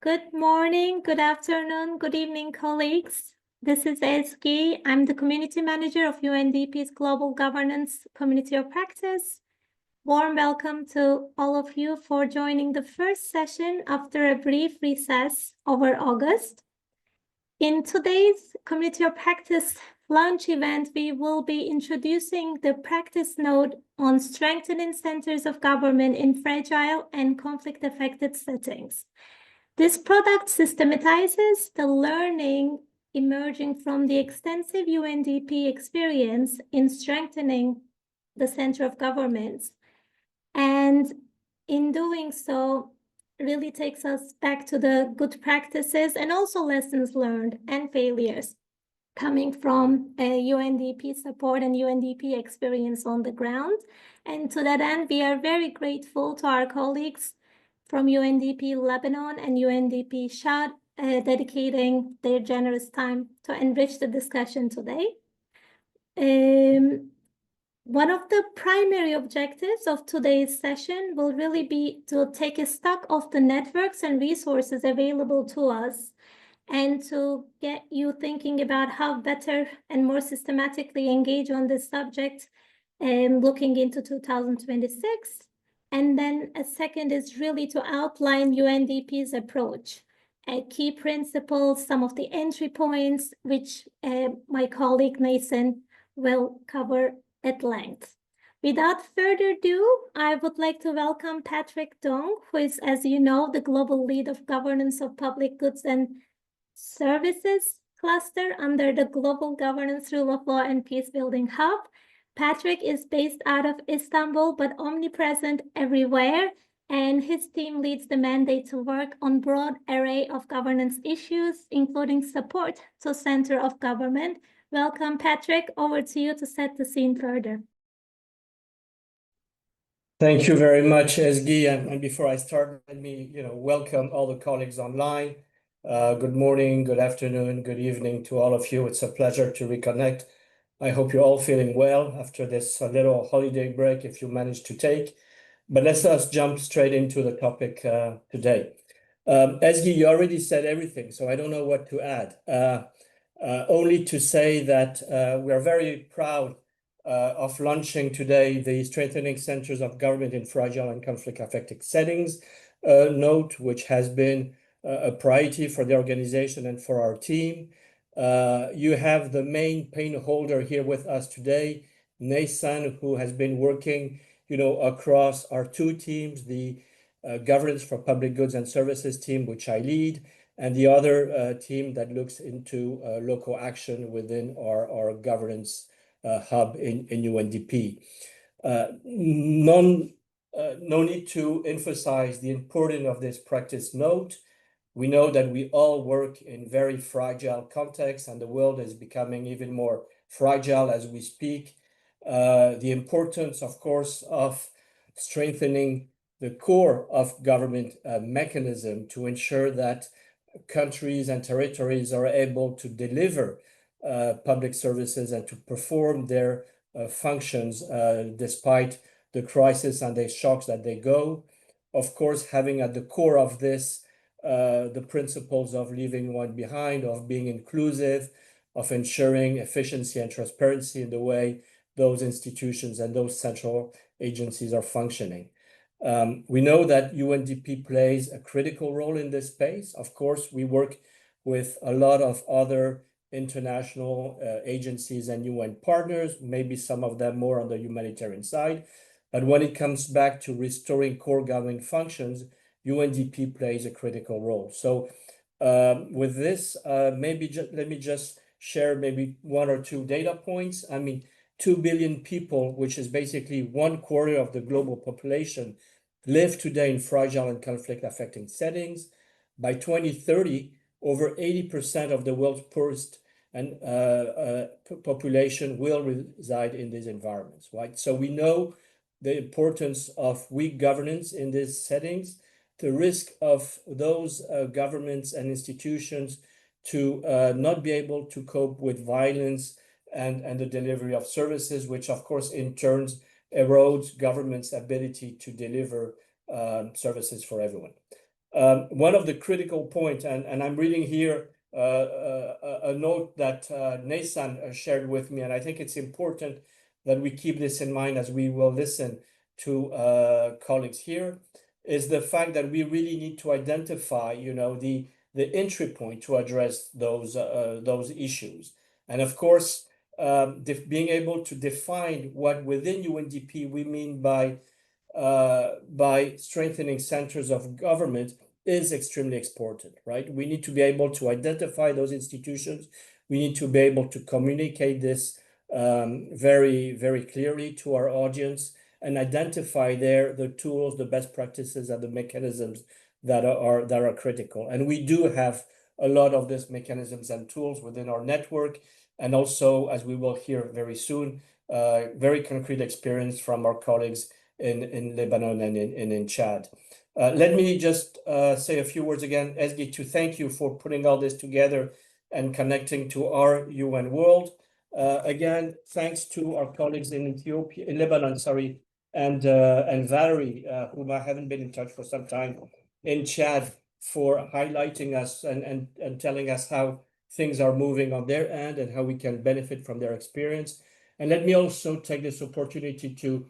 Good morning, good afternoon, good evening, colleagues. This is Ezgi. I'm the Community Manager of UNDP's Global Governance Community of Practice. Warm welcome to all of you for joining the first session after a brief recess over August. In today's Community of Practice launch event, we will be introducing the practice node on strengthening centers of government in fragile and conflict-affected settings. This product systematizes the learning emerging from the extensive UNDP experience in strengthening the center of governments. And in doing so, really takes us back to the good practices and also lessons learned and failures coming from UNDP support and UNDP experience on the ground. And to that end, we are very grateful to our colleagues from UNDP Lebanon and UNDP Chad, dedicating their generous time to enrich the discussion today. One of the primary objectives of today's session will really be to take a stock of the networks and resources available to us and to get you thinking about how better and more systematically engage on this subject looking into 2026. And then a second is really to outline UNDP's approach, key principles, some of the entry points, which my colleague Nathan will cover at length. Without further ado, I would like to welcome Patrick Dong, who is, as you know, the Global Lead of Governance of Public Goods and Services Cluster under the Global Governance, Rule of Law, and Peacebuilding Hub. Patrick is based out of Istanbul, but omnipresent everywhere, and his team leads the mandate to work on a broad array of governance issues, including support to center of government. Welcome, Patrick. Over to you to set the scene further. Thank you very much, Ezgi. And before I start, let me welcome all the colleagues online. Good morning, good afternoon, good evening to all of you. It's a pleasure to reconnect. I hope you're all feeling well after this little holiday break, if you managed to take. But let's jump straight into the topic today. Ezgi, you already said everything, so I don't know what to add. Only to say that we are very proud of launching today the Strengthening Centers of Government in Fragile and Conflict-Affected Settings note, which has been a priority for the organization and for our team. You have the main pain holder here with us today, Nathan, who has been working across our two teams, the Governance for Public Goods and Services team, which I lead, and the other team that looks into local action within our governance hub in UNDP. No need to emphasize the importance of this practice note. We know that we all work in very fragile contexts, and the world is becoming even more fragile as we speak. The importance, of course, of strengthening the core of government mechanism to ensure that countries and territories are able to deliver public services and to perform their functions despite the crisis and the shocks that they go. Of course, having at the core of this the principles of leaving no one behind, of being inclusive, of ensuring efficiency and transparency in the way those institutions and those central agencies are functioning. We know that UNDP plays a critical role in this space. Of course, we work with a lot of other international agencies and UN partners, maybe some of them more on the humanitarian side. But when it comes back to restoring core government functions, UNDP plays a critical role. So with this, let me just share maybe one or two data points. I mean, 2 billion people, which is basically 1/4 of the global population, live today in fragile and conflict-affecting settings. By 2030, over 80% of the world's poorest and population will reside in these environments, right? So we know the importance of weak governance in these settings, the risk of those governments and institutions to not be able to cope with violence and the delivery of services, which of course in turn erodes government's ability to deliver services for everyone. One of the critical points, and I'm reading here a note that Nathan shared with me, and I think it's important that we keep this in mind as we will listen to colleagues here, is the fact that we really need to identify, the entry point to address those issues. And of course, being able to define what within UNDP we mean by strengthening centers of government is extremely important, right? We need to be able to identify those institutions. We need to be able to communicate this very, very clearly to our audience and identify the tools, the best practices, and the mechanisms that are critical. And we do have a lot of these mechanisms and tools within our network, and also, as we will hear very soon, very concrete experience from our colleagues in Lebanon and in Chad. Let me just say a few words again, Ezgi, to thank you for putting all this together and connecting to our UN world. Again, thanks to our colleagues in Lebanon, and Valerie, whom I haven't been in touch for some time, in Chad, for highlighting us and telling us how things are moving on their end and how we can benefit from their experience. And let me also take this opportunity to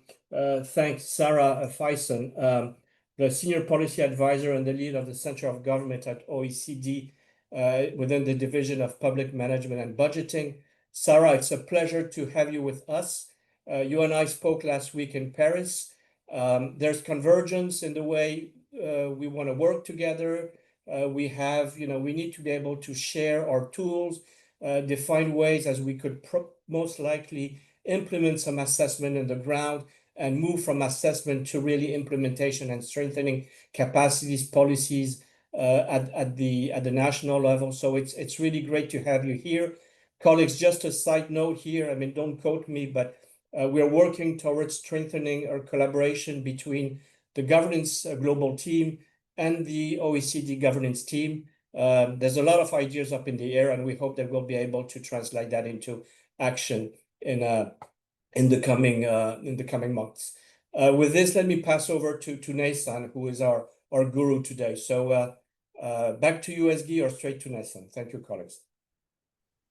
thank Sarah Faison, the Senior Policy Advisor and the lead of the Center of Government at OECD within the Division of Public Management and Budgeting. Sarah, it's a pleasure to have you with us. You and I spoke last week in Paris. There's convergence in the way we want to work together. We need to be able to share our tools, define ways as we could most likely implement some assessment in the ground and move from assessment to really implementation and strengthening capacities, policies at the national level. So it's really great to have you here. Colleagues, just a side note here, I mean, don't quote me, but we're working towards strengthening our collaboration between the governance global team and the OECD governance team. There's a lot of ideas up in the air, and we hope that we'll be able to translate that into action in the coming months. With this, let me pass over to Nathan, who is our guru today. So back to you, Ezgi, or straight to Nathan. Thank you, colleagues.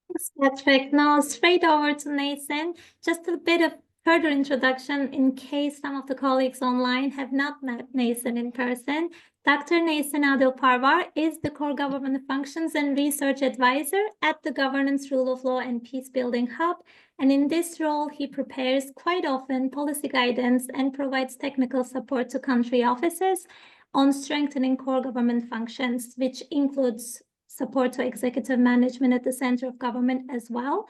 Thanks, Patrick. Now, straight over to Nathan. Just a bit of further introduction in case some of the colleagues online have not met Nathan in person. Dr. Nathan Adil Parvar is the Core Government Functions and Research Advisor at the Governance, Rule of Law, and Peacebuilding Hub. And in this role, he prepares quite often policy guidance and provides technical support to country offices on strengthening core government functions, which includes support to executive management at the center of government as well.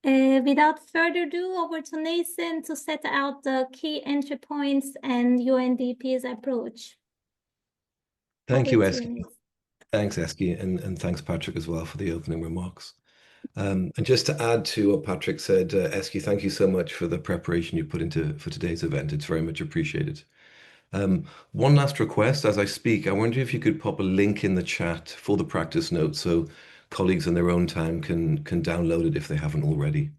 Without further ado, over to Nathan to set out the key entry points and UNDP's approach. Thank you, Ezgi. Thanks, Ezgi, and thanks, Patrick, as well, for the opening remarks. And just to add to what Patrick said, Ezgi, thank you so much for the preparation you put into for today's event. It's very much appreciated. One last request as I speak, I wonder if you could pop a link in the chat for the practice notes so colleagues in their own time can download it if they haven't already.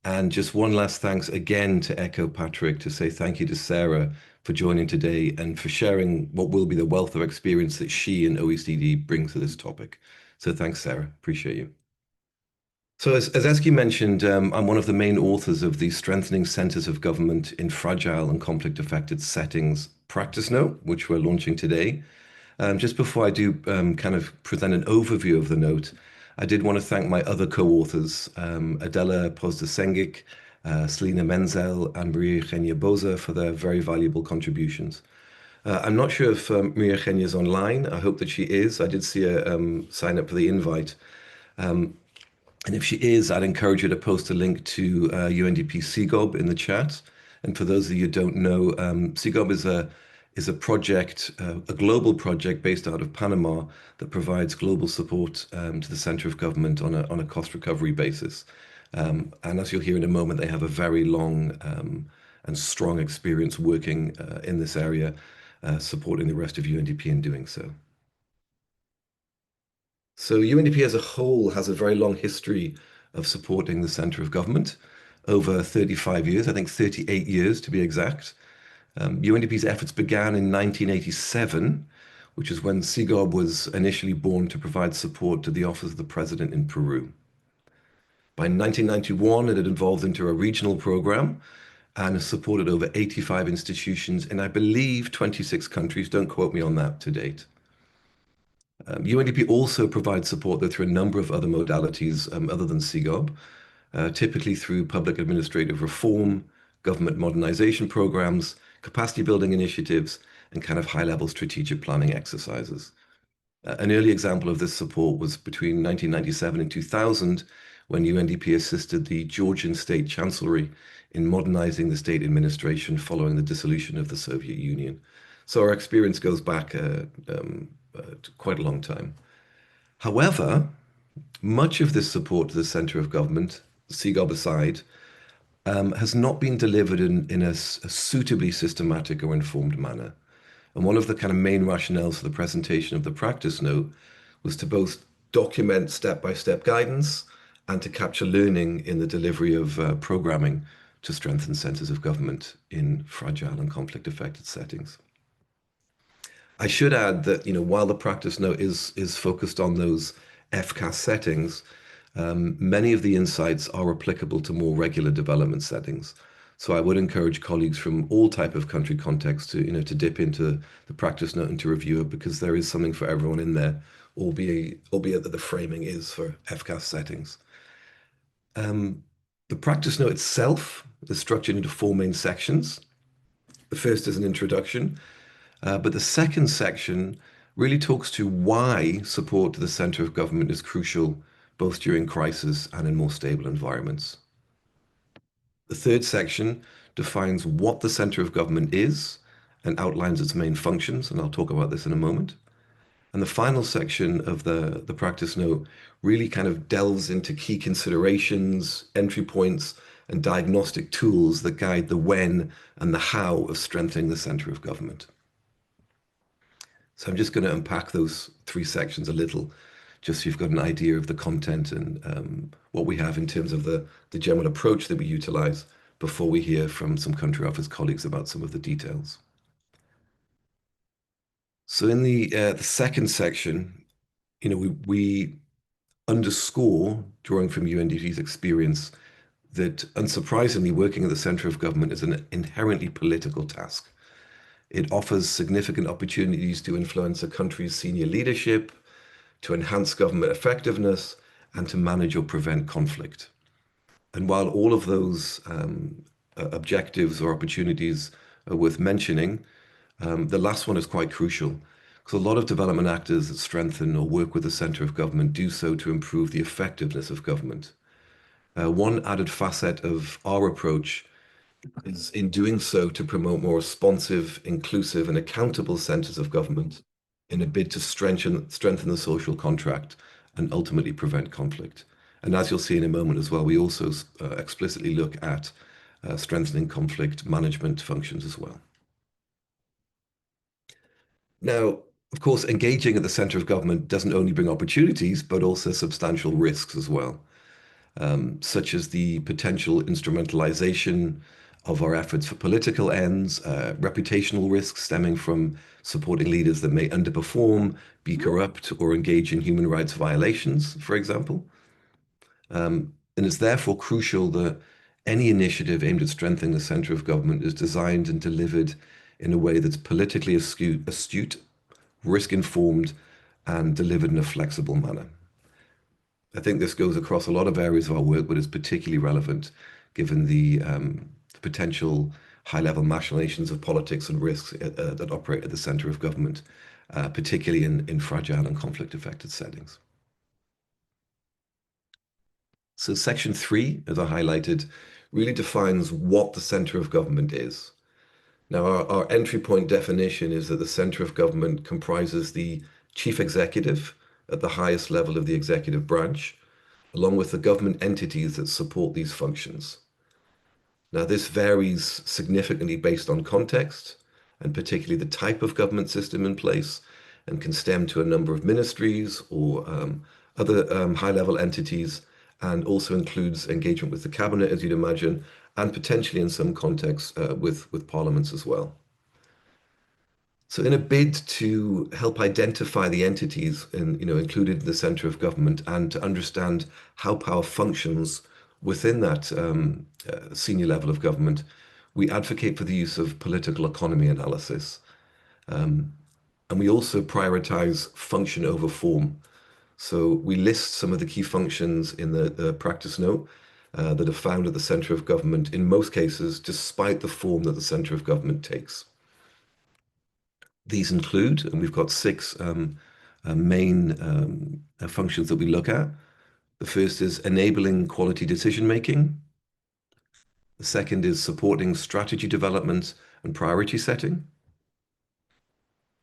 And just one last thanks again to echo Patrick, to say thank you to Sarah for joining today and for sharing what will be the wealth of experience that she and OECD brings to this topic. So thanks, Sarah. Appreciate you. So as Ezgi mentioned, I'm one of the main authors of the Strengthening Centers of Government in Fragile and Conflict-Affected Settings practice note, which we're launching today. Just before I do kind of present an overview of the note, I did want to thank my other co-authors, Adela Pozdesengic, Selina Menzel, and Maria Eugenia Boza for their very valuable contributions. I'm not sure if Maria Eugenia is online. I hope that she is. I did see her sign up for the invite. And if she is, I'd encourage you to post a link to UNDP CGOB in the chat. And for those of you who don't know, CGOB is a project, a global project based out of Panama that provides global support to the center of government on a cost recovery basis. And as you'll hear in a moment, they have a very long and strong experience working in this area, supporting the rest of UNDP in doing so. So UNDP as a whole has a very long history of supporting the center of government, over 35 years, I think 38 years to be exact. UNDP's efforts began in 1987 which is when CIGOB was initially born to provide support to the Office of the President in Peru. By 1991, it had evolved into a regional program and has supported over 85 institutions in, I believe, 26 countries. Don't quote me on that to date. UNDP also provides support though, through a number of other modalities other than CIGOB, typically through public administrative reform, government modernization programs, capacity building initiatives, and kind of high-level strategic planning exercises. An early example of this support was between 1997 and 2000, when UNDP assisted the Georgian State Chancellery in modernizing the state administration following the dissolution of the Soviet Union. So our experience goes back quite a long time. However, much of this support to the center of government, CIGOB aside, has not been delivered in a suitably systematic or informed manner. And one of the kind of main rationales for the presentation of the practice note was to both document step-by-step guidance and to capture learning in the delivery of programming to strengthen centers of government in fragile and conflict-affected settings. I should add that, while the practice note is focused on those FCAS settings, many of the insights are applicable to more regular development settings. So I would encourage colleagues from all type of country contexts to dip into the practice note and to review it, because there is something for everyone in there, albeit that the framing is for FCAS settings. The practice note itself is structured into 4 main sections. The first is an introduction, but the second section really talks to why support to the center of government is crucial, both during crisis and in more stable environments. The third section defines what the center of government is and outlines its main functions, and I'll talk about this in a moment. And the final section of the practice note really kind of delves into key considerations, entry points, and diagnostic tools that guide the when and the how of strengthening the center of government. So I'm just going to unpack those 3 sections a little, just so you've got an idea of the content and what we have in terms of the general approach that we utilize before we hear from some country office colleagues about some of the details. So in the second section, we underscore, drawing from UNDP's experience, that unsurprisingly, working at the center of government is an inherently political task. It offers significant opportunities to influence a country's senior leadership, to enhance government effectiveness, and to manage or prevent conflict. And while all of those objectives or opportunities are worth mentioning, the last one is quite crucial, because a lot of development actors that strengthen or work with the center of government do so to improve the effectiveness of government. One added facet of our approach is in doing so to promote more responsive, inclusive, and accountable centers of government in a bid to strengthen the social contract and ultimately prevent conflict. And as you'll see in a moment as well, we also explicitly look at strengthening conflict management functions as well. Now, of course, engaging at the center of government doesn't only bring opportunities, but also substantial risks as well, such as the potential instrumentalization of our efforts for political ends, reputational risks stemming from supporting leaders that may underperform, be corrupt, or engage in human rights violations, for example. And it's therefore crucial that any initiative aimed at strengthening the center of government is designed and delivered in a way that's politically astute, risk-informed, and delivered in a flexible manner. I think this goes across a lot of areas of our work, but is particularly relevant given the potential high-level machinations of politics and risks that operate at the center of government, particularly in fragile and conflict-affected settings. So section 3, as I highlighted, really defines what the center of government is. Now, our entry point definition is that the center of government comprises the chief executive at the highest level of the executive branch, along with the government entities that support these functions. Now, this varies significantly based on context, and particularly the type of government system in place, and can stem to a number of ministries or other high-level entities, and also includes engagement with the cabinet, as you'd imagine, and potentially in some contexts with parliaments as well. So in a bid to help identify the entities included in the center of government and to understand how power functions within that senior level of government, we advocate for the use of political economy analysis. And we also prioritize function over form. So we list some of the key functions in the practice note that are found at the center of government, in most cases, despite the form that the center of government takes. These include, and we've got 6 main functions that we look at. The first is enabling quality decision-making. The second is supporting strategy development and priority setting.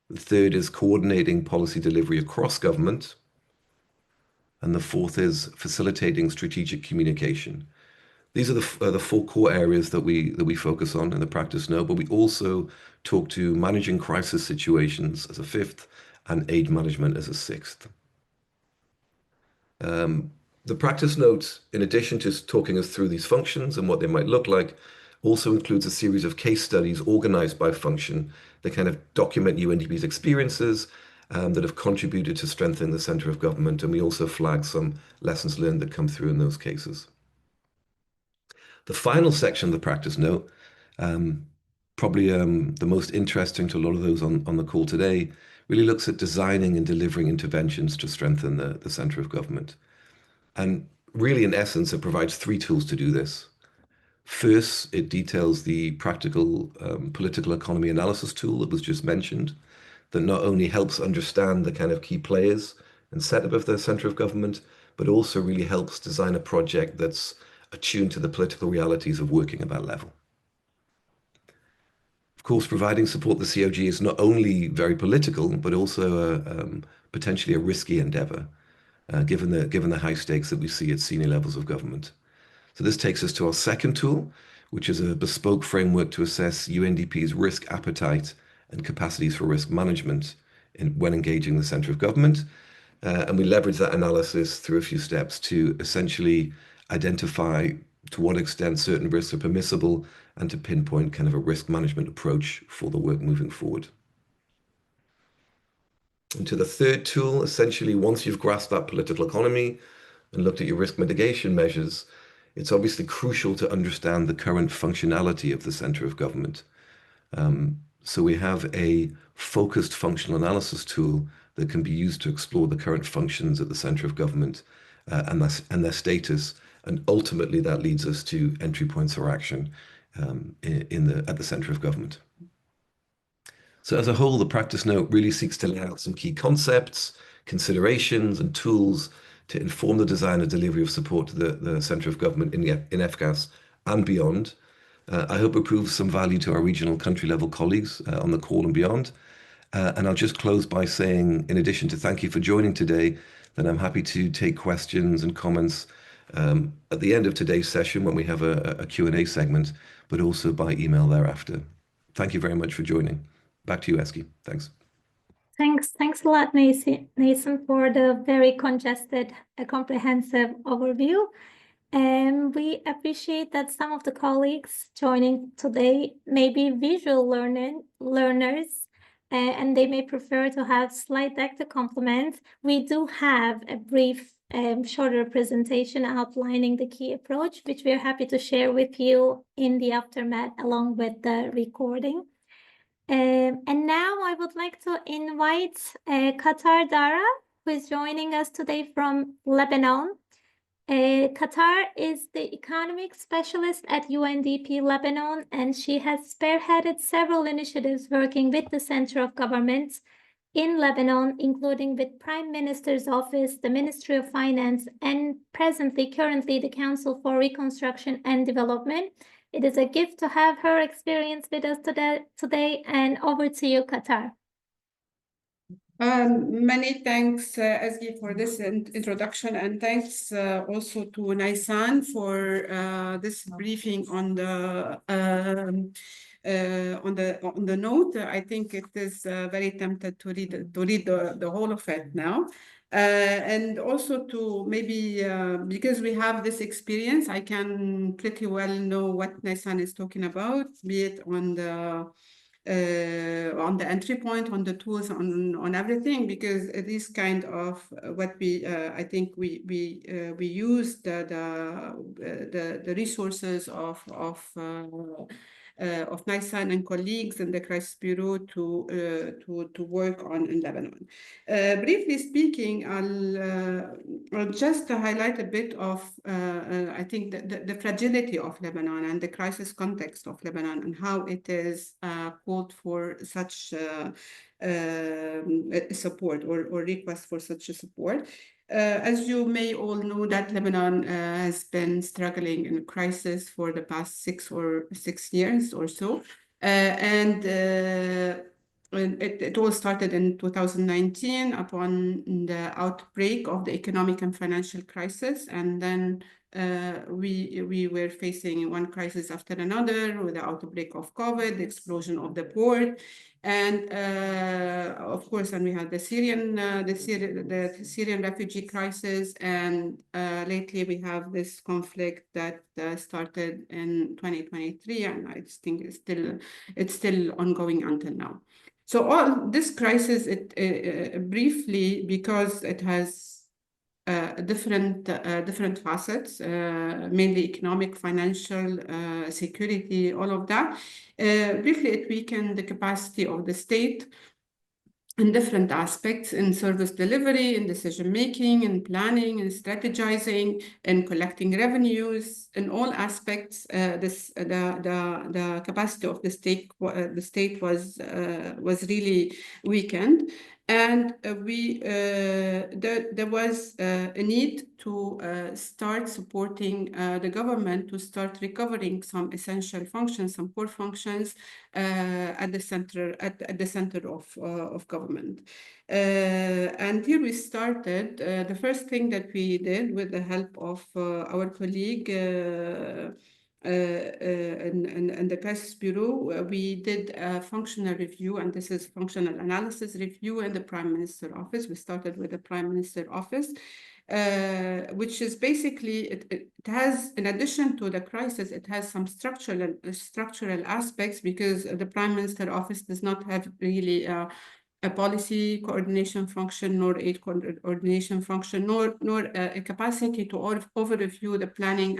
The third is coordinating policy delivery across government. And the fourth is facilitating strategic communication. These are the 4 core areas that we focus on in the practice note, but we also talk to managing crisis situations as a 5th and aid management as a 6th. The practice note, in addition to talking us through these functions and what they might look like, also includes a series of case studies organized by function that kind of document UNDP's experiences that have contributed to strengthening the center of government, and we also flag some lessons learned that come through in those cases. The final section of the practice note, probably the most interesting to a lot of those on the call today, really looks at designing and delivering interventions to strengthen the center of government. And really, in essence, it provides 3 tools to do this. First, it details the practical political economy analysis tool that was just mentioned, that not only helps understand the kind of key players and setup of the center of government, but also really helps design a project that's attuned to the political realities of working at that level. Of course, providing support to the COG is not only very political, but also potentially a risky endeavor, given the high stakes that we see at senior levels of government. So this takes us to our second tool, which is a bespoke framework to assess UNDP's risk appetite and capacities for risk management when engaging the center of government. And we leverage that analysis through a few steps to essentially identify to what extent certain risks are permissible and to pinpoint kind of a risk management approach for the work moving forward. And to the third tool, essentially, once you've grasped that political economy and looked at your risk mitigation measures, it's obviously crucial to understand the current functionality of the center of government. So we have a focused functional analysis tool that can be used to explore the current functions at the center of government and their status. And ultimately, that leads us to entry points for action at the center of government. So as a whole, the practice note really seeks to lay out some key concepts, considerations, and tools to inform the design and delivery of support to the center of government in FCAS and beyond. I hope it proves some value to our regional country level colleagues on the call and beyond. And I'll just close by saying, in addition to thank you for joining today, that I'm happy to take questions and comments at the end of today's session when we have a Q&A segment, but also by email thereafter. Thank you very much for joining. Back to you, Eski. Thanks. Thanks a lot, Nathan, for the very congested, comprehensive overview. And we appreciate that some of the colleagues joining today may be visual learners, and they may prefer to have slide deck to complement. We do have a brief, shorter presentation outlining the key approach, which we're happy to share with you in the aftermath along with the recording. And now I would like to invite Qatar Dara, who is joining us today from Lebanon. Qatar is the economic specialist at UNDP Lebanon, and she has spearheaded several initiatives working with the center of government in Lebanon, including with Prime Minister's Office, the Ministry of Finance, and currently the Council for Reconstruction and Development. It is a gift to have her experience with us today, and over to you, Qatar. Many thanks, Eski, for this introduction, and thanks also to Naisan for this briefing on the note. I think it is very tempted to read the whole of it now. And also to maybe, because we have this experience, I can pretty well know what Naisan is talking about, be it on the on the entry point, on the tools, on everything, because this kind of what we I think we use the resources of Naisan and colleagues in the Crisis Bureau to work on in Lebanon. Briefly speaking, I'll just highlight a bit of I think the fragility of Lebanon and the crisis context of Lebanon and how it is called for such support or request for such a support. As you may all know, that Lebanon has been struggling in a crisis for the past 6 years or so. And it all started in 2019 upon the outbreak of the economic and financial crisis. And then we were facing one crisis after another with the outbreak of COVID, the explosion of the port, and of course, and we had the Syrian refugee crisis, and lately we have this conflict that started in 2023, and I think it's still ongoing until now. So all this crisis, briefly, because it has different facets, mainly economic, financial, security, all of that. Briefly, it weakened the capacity of the state in different aspects, in service delivery, in decision making, in planning, in strategizing, in collecting revenues, in all aspects. The capacity of the state was really weakened. And there was a need to start supporting the government to start recovering some essential functions, some core functions at the center of government. And here we started. The first thing that we did with the help of our colleague in the Crisis Bureau, we did a functional review, and this is functional analysis review in the Prime Minister Office. We started with the Prime Minister Office, which is basically, it has, in addition to the crisis, it has some structural aspects, because the Prime Minister Office does not have really a policy coordination function, nor aid coordination function, nor a capacity to overview the planning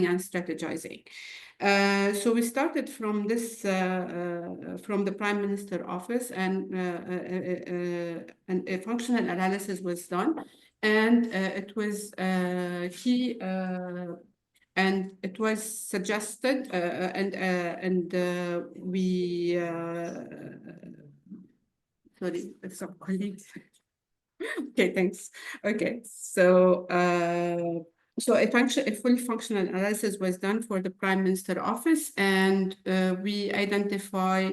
and strategizing. So we started from this, from the Prime Minister Office, and a functional analysis was done, and it was key. And it was suggested, and we. Sorry, some colleagues. Okay, thanks. Okay, so a full functional analysis was done for the Prime Minister Office, and we identify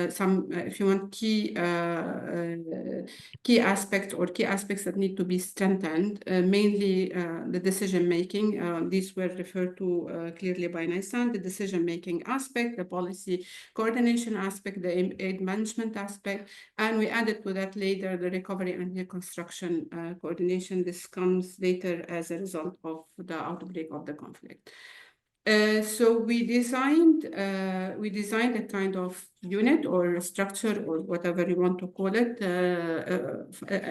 some, if you want, key aspects that need to be strengthened, mainly the decision making. These were referred to clearly by Naisan: the decision making aspect, the policy coordination aspect, the aid management aspect, and we added to that later the recovery and reconstruction coordination. This comes later as a result of the outbreak of the conflict. So we designed a kind of unit or a structure, or whatever you want to call it,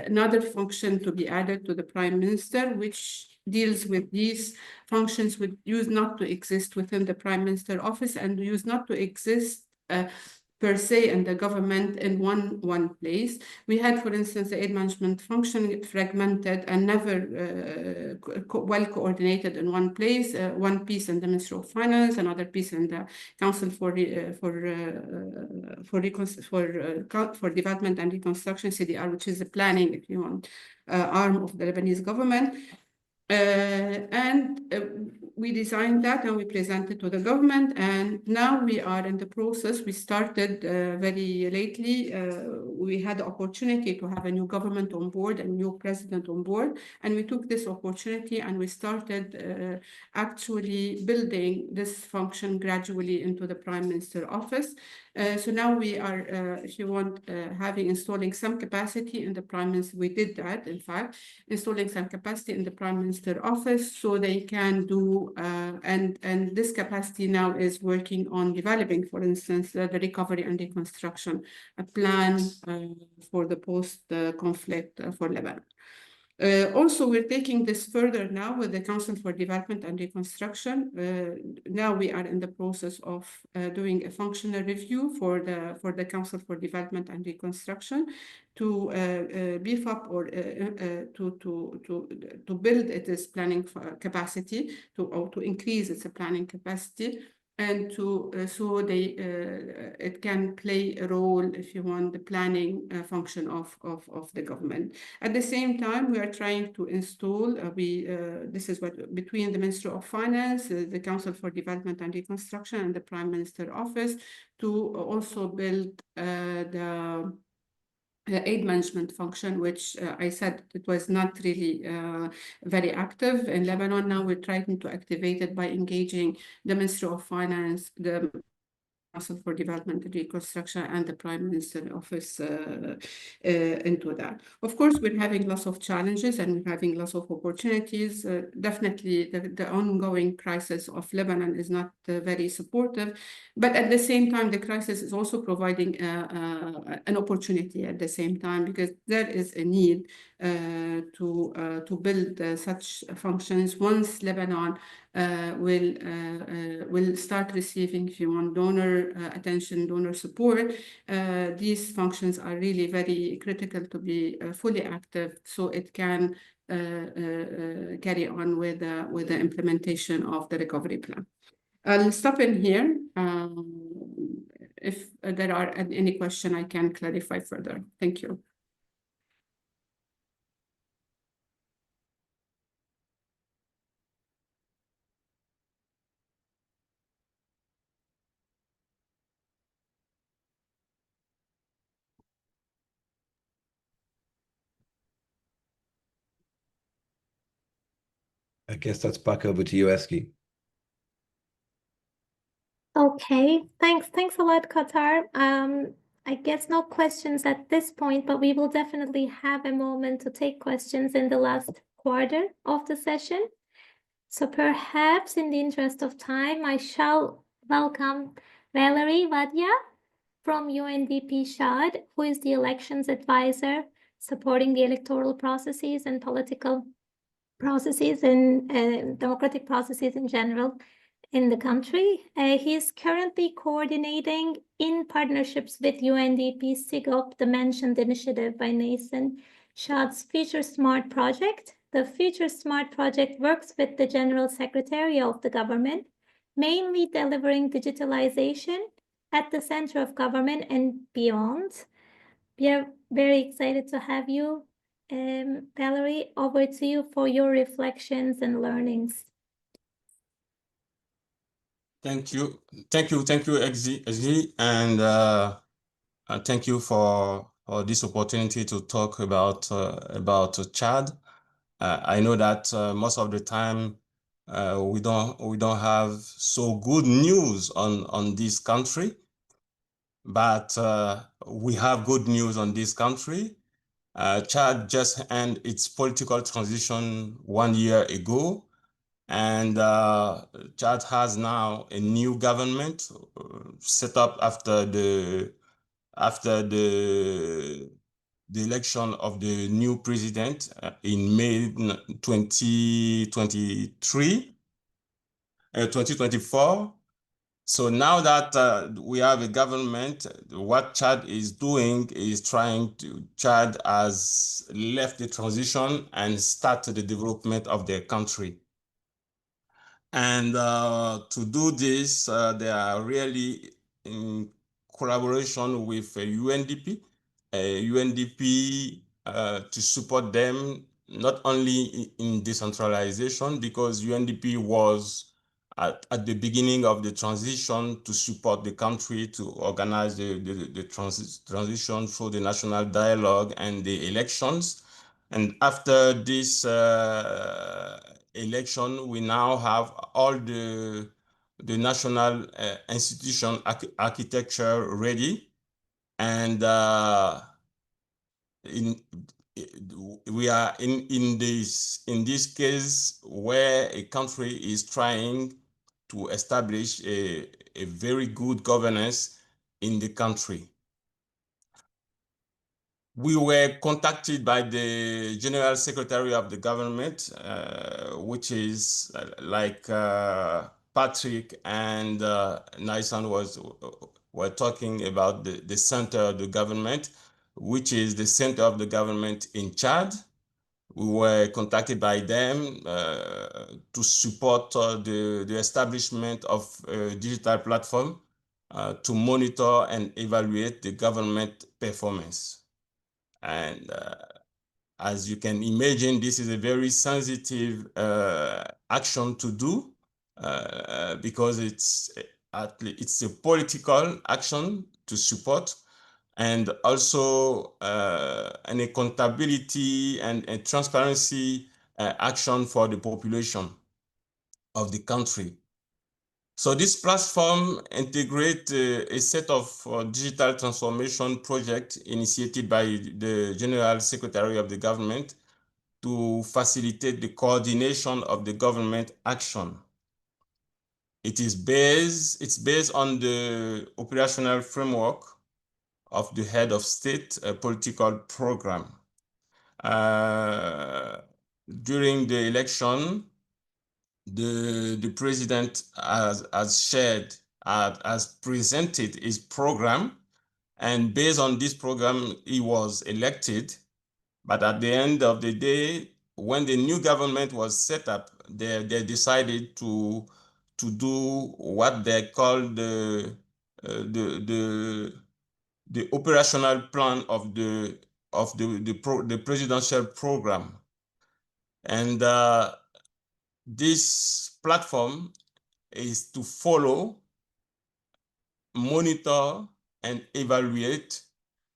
another function to be added to the Prime Minister, which deals with these functions which used not to exist within the Prime Minister Office and used not to exist per se in the government in one place. We had, for instance, the aid management function fragmented and never well coordinated in one place. One piece in the Ministry of Finance, another piece in the Council for Development and Reconstruction, CDR, which is the planning, if you want, arm of the Lebanese government. We designed that and we presented to the government, and now we are in the process. We started very lately we had the opportunity to have a new government on board, a new president on board, and we took this opportunity and we started actually building this function gradually into the Prime Minister office. So now we are, if you want, installing some capacity in the Prime Minister. We did that, in fact, installing some capacity in the Prime Minister office so they can do, and this capacity now is working on developing, for instance, the recovery and reconstruction, a plan for the post-conflict for Lebanon. Also, we're taking this further now with the Council for Development and Reconstruction. Now we are in the process of doing a functional review for the Council for Development and Reconstruction to beef up or to build its planning capacity, to increase its planning capacity, and to so it can play a role, if you want, the planning function of the government. At the same time, we are trying to install, this is what between the Ministry of Finance, the Council for Development and Reconstruction, and the Prime Minister Office to also build the aid management function, which I said it was not really very active in Lebanon. Now we're trying to activate it by engaging the Ministry of Finance, the Council for Development and Reconstruction, and the Prime Minister Office into that. Of course, we're having lots of challenges and we're having lots of opportunities. Definitely, the ongoing crisis of Lebanon is not very supportive, but at the same time, the crisis is also providing an opportunity at the same time, because there is a need to build such functions once Lebanon will start receiving, if you want, donor attention, donor support. These functions are really very critical to be fully active, so it can carry on with the implementation of the recovery plan. I'll stop in here. If there are any question, I can clarify further. Thank you. I guess that's back over to you, Eski. Okay, thanks a lot, Qatar. I guess no questions at this point, but we will definitely have a moment to take questions in the last quarter of the session. So perhaps in the interest of time, I shall welcome Valerie Vadia from UNDP Chad, who is the elections advisor supporting the electoral processes and political processes and democratic processes in general in the country. He is currently coordinating in partnerships with UNDP SIGOP, the mentioned initiative by Nathan, Chad's Future Smart project. The Future Smart project works with the General Secretary of the government, mainly delivering digitalization at the center of government and beyond. We are very excited to have you. Valerie, over to you for your reflections and learnings. Thank you, Exi, and thank you for this opportunity to talk about Chad. I know that most of the time we don't have so good news on this country, but we have good news on this country. Chad just ended its political transition 1 year ago. And Chad has now a new government set up after the election of the new president in May 2024. So now that we have a government, what Chad is doing is Chad has left the transition and started the development of their country. And to do this, they are really in collaboration with UNDP, to support them not only in decentralization, because UNDP was at the beginning of the transition to support the country to organize the transition through the national dialogue and the elections. And after this election, we now have all the national institution architecture ready. And we are in this case where a country is trying to establish a very good governance in the country. We were contacted by the General Secretary of the government, which is like Patrick and Naisan were talking about the center of the government, which is the center of the government in Chad. We were contacted by them to support the establishment of a digital platform to monitor and evaluate the government performance. And as you can imagine, this is a very sensitive action to do because it's a political action to support, and also an accountability and a transparency action for the population of the country. So this platform integrates a set of digital transformation projects initiated by the General Secretary of the government to facilitate the coordination of the government action. It's based on the operational framework of the head of state political program. During the election, the president has presented his program, and based on this program, he was elected. But at the end of the day, when the new government was set up, they decided to do what they call the operational plan of the presidential program. And this platform is to follow, monitor, and evaluate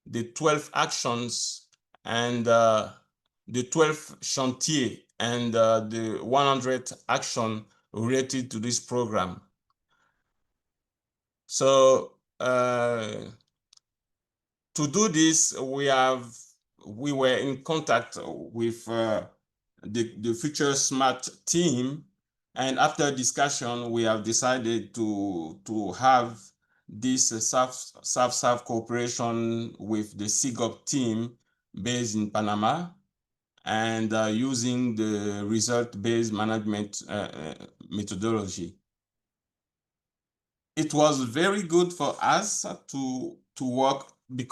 the 12 actions and the 12 chantiers and the 100 action related to this program. So to do this, we were in contact with the Future Smart team, and after discussion, we have decided to have this SAF cooperation with the SIGOP team based in Panama, and using the result-based management methodology. It was very good for us to work with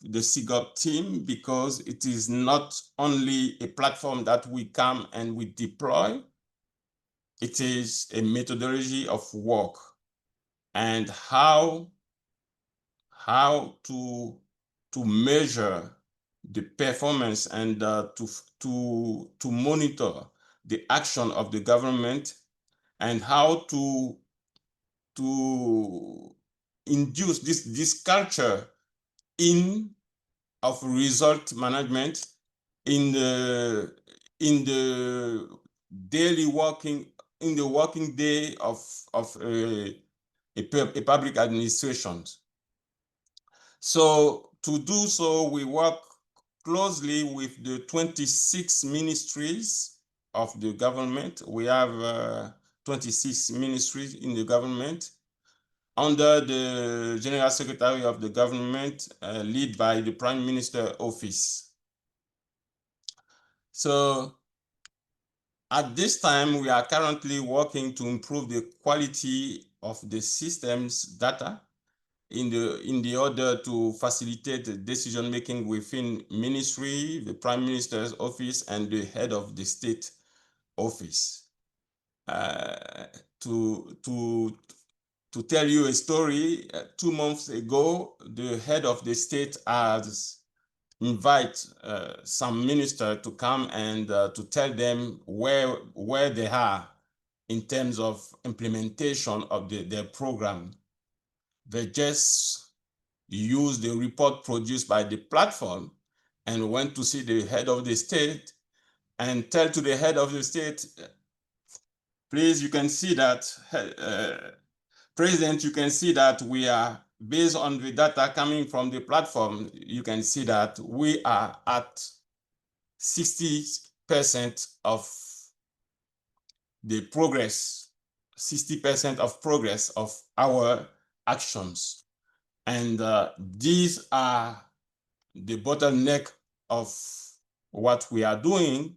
the SIGOP team, because it is not only a platform that we come and we deploy, it is a methodology of work and how to measure the performance and to monitor the action of the government, and how to induce this culture of result management in the daily working day of a public administration. So to do so, we work closely with the 26 ministries of the government. We have 26 ministries in the government under the General Secretary of the government, led by the Prime Minister Office. So at this time, we are currently working to improve the quality of the system's data in the order to facilitate decision-making within ministry, the Prime Minister's office, and the head of the state office. To tell you a story, 2 months ago, the head of the state has invited some minister to come and to tell them where they are in terms of implementation of their program. They just use the report produced by the platform and went to see the head of the state and tell to the head of the state, please, you can see that, President, you can see that we are, based on the data coming from the platform, you can see that we are at 60% of the progress, 60% of progress of our actions. And these are the bottleneck of what we are doing.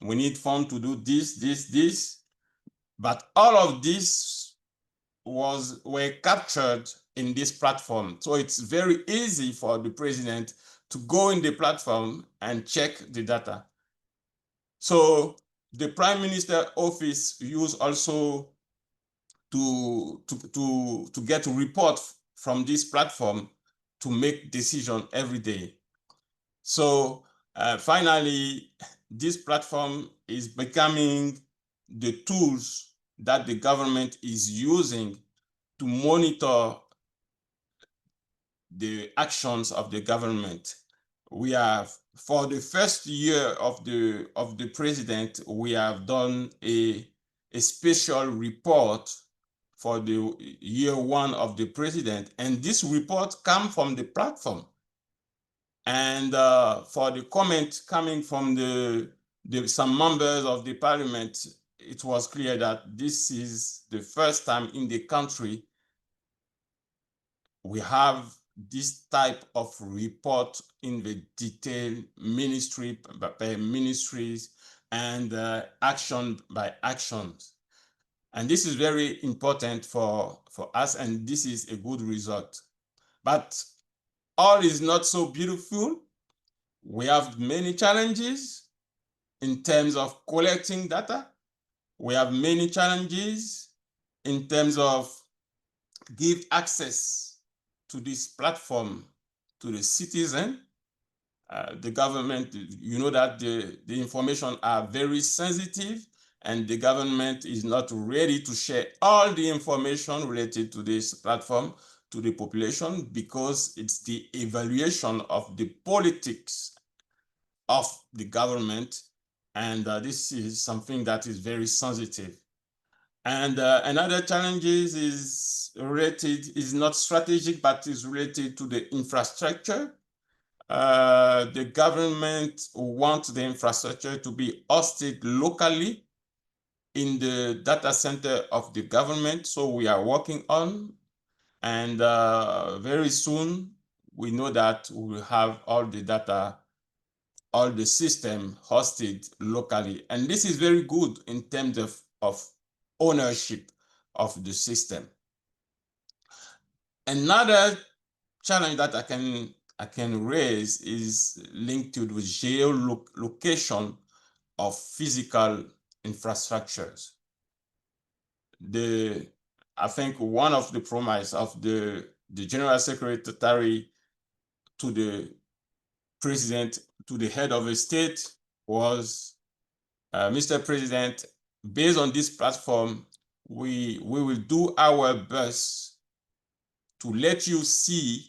We need funds to do this, but all of this were captured in this platform. So it's very easy for the president to go in the platform and check the data. So the Prime Minister office use also to get a report from this platform to make decision every day. So finally, this platform is becoming the tools that the government is using to monitor the actions of the government. We have, for the first year of the president, we have done a special report for the year one of the president, and this report comes from the platform. And for the comment coming from some members of the parliament, it was clear that this is the first time in the country we have this type of report in the detail, ministry by ministries, and action by actions. And this is very important for us, and this is a good result. But all is not so beautiful. We have many challenges in terms of collecting data. We have many challenges in terms of give access to this platform to the citizen. The government, you know that the information are very sensitive, and the government is not ready to share all the information related to this platform to the population, because it's the evaluation of the politics of the government, and this is something that is very sensitive. And another challenge is not strategic, but is related to the infrastructure. The government wants the infrastructure to be hosted locally in the data center of the government. So we are working on, and very soon we know that we will have all the data, all the system hosted locally. And this is very good in terms of ownership of the system. Another challenge that I can raise is linked to the geolocation of physical infrastructures. I think one of the promise of the General Secretary to the President, to the head of a state, was, Mr. President, based on this platform, we will do our best to let you see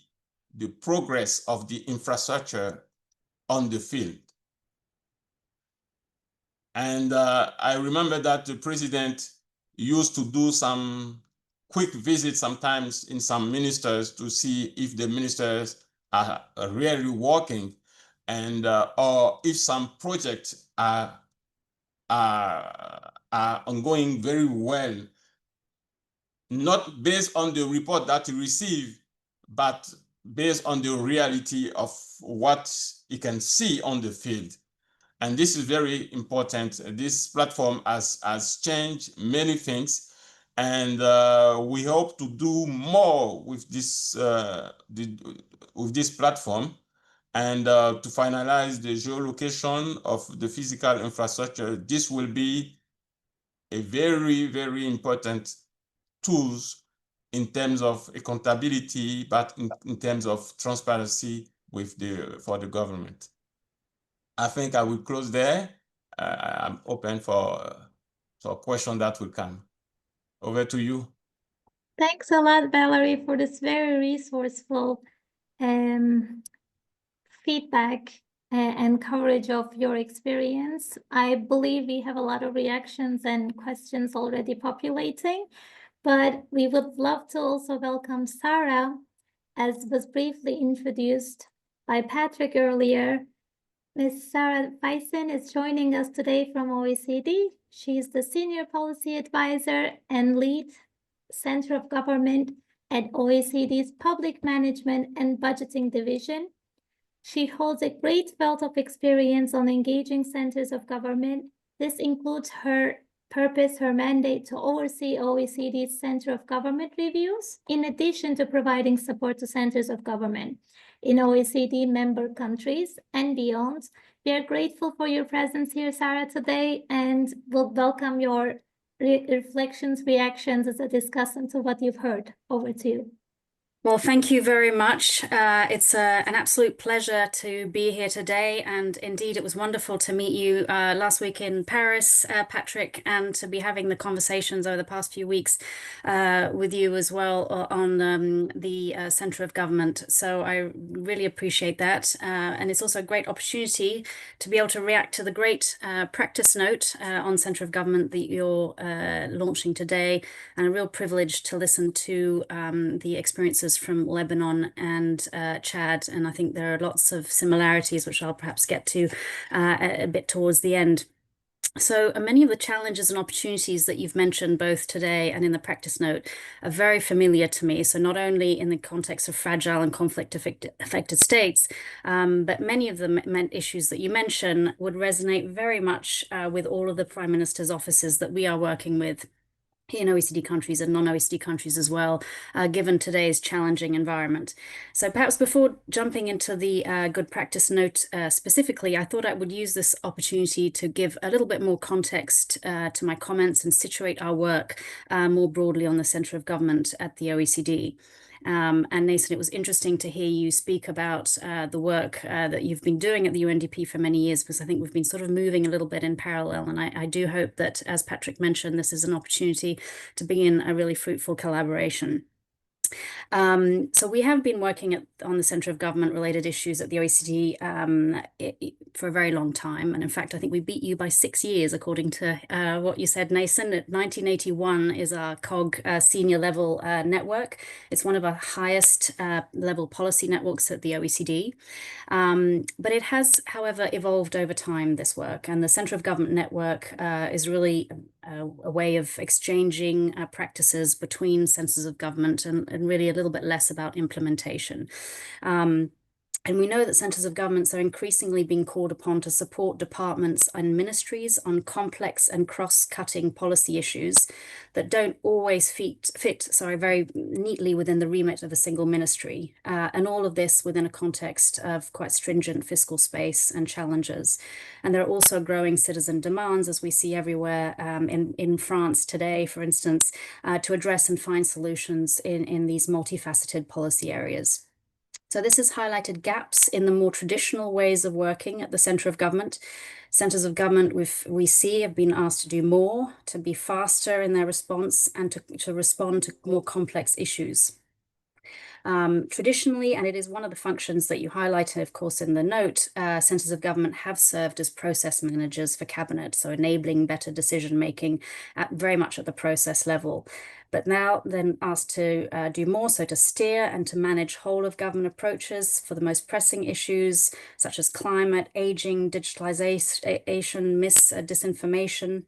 the progress of the infrastructure on the field. And I remember that the president used to do some quick visits sometimes in some ministers to see if the ministers are really working, and or if some projects are ongoing very well, not based on the report that he received, but based on the reality of what he can see on the field. And this is very important. This platform has changed many things, and we hope to do more with this platform, and to finalize the geolocation of the physical infrastructure. This will be a very, very important tools in terms of accountability, but in terms of transparency for the government. I think I will close there. I'm open for question that will come. Over to you. Thanks a lot, Valerie, for this very resourceful feedback and coverage of your experience. I believe we have a lot of reactions and questions already populating, but we would love to also welcome Sarah, as was briefly introduced by Patrick earlier. Ms. Sarah Bison is joining us today from OECD. She is the Senior Policy Advisor and lead Center of Government at OECD's Public Management and Budgeting Division. She holds a great wealth of experience on engaging centers of government. This includes her purpose, her mandate to oversee OECD's Center of Government reviews, in addition to providing support to centers of government in OECD member countries and beyond. We are grateful for your presence here, Sarah, today, and we'll welcome your reflections, reactions as a discussant to what you've heard. Over to you. Well, thank you very much. It's an absolute pleasure to be here today. And indeed, it was wonderful to meet you last week in Paris, Patrick, and to be having the conversations over the past few weeks with you as well on the Center of Government. So I really appreciate that. And it's also a great opportunity to be able to react to the great practice note on Center of Government that you're launching today, and a real privilege to listen to the experiences from Lebanon and Chad, and I think there are lots of similarities which I'll perhaps get to a bit towards the end. So many of the challenges and opportunities that you've mentioned both today and in the practice note are very familiar to me. So not only in the context of fragile and conflict-affected states, but many of the issues that you mention would resonate very much with all of the Prime Minister's offices that we are working with in OECD countries and non-OECD countries as well, given today's challenging environment. So perhaps before jumping into the good practice note specifically, I thought I would use this opportunity to give a little bit more context to my comments and situate our work more broadly on the Center of Government at the OECD. And Nathan, it was interesting to hear you speak about the work that you've been doing at the UNDP for many years, because I think we've been sort of moving a little bit in parallel. And I do hope that, as Patrick mentioned, this is an opportunity to begin a really fruitful collaboration. So we have been working on the Center of Government related issues at the OECD for a very long time. And in fact, I think we beat you by 6 years, according to what you said, Nathan. 1981 is our COG senior level network. It's one of our highest level policy networks at the OECD. But it has, however, evolved over time, this work. And the Center of Government network is really a way of exchanging practices between centers of government and really a little bit less about implementation. And we know that centers of governments are increasingly being called upon to support departments and ministries on complex and cross-cutting policy issues that don't always fit very neatly within the remit of a single ministry. And all of this within a context of quite stringent fiscal space and challenges. And there are also growing citizen demands, as we see everywhere in France today, for instance, to address and find solutions in these multifaceted policy areas. So this has highlighted gaps in the more traditional ways of working at the Center of Government. Centers of government we see have been asked to do more, to be faster in their response, and to respond to more complex issues. Traditionally, and it is one of the functions that you highlighted, of course, in the note, centers of government have served as process managers for cabinet, so enabling better decision-making very much at the process level. But now then asked to do more, so to steer and to manage whole of government approaches for the most pressing issues, such as climate, aging, digitalization, disinformation.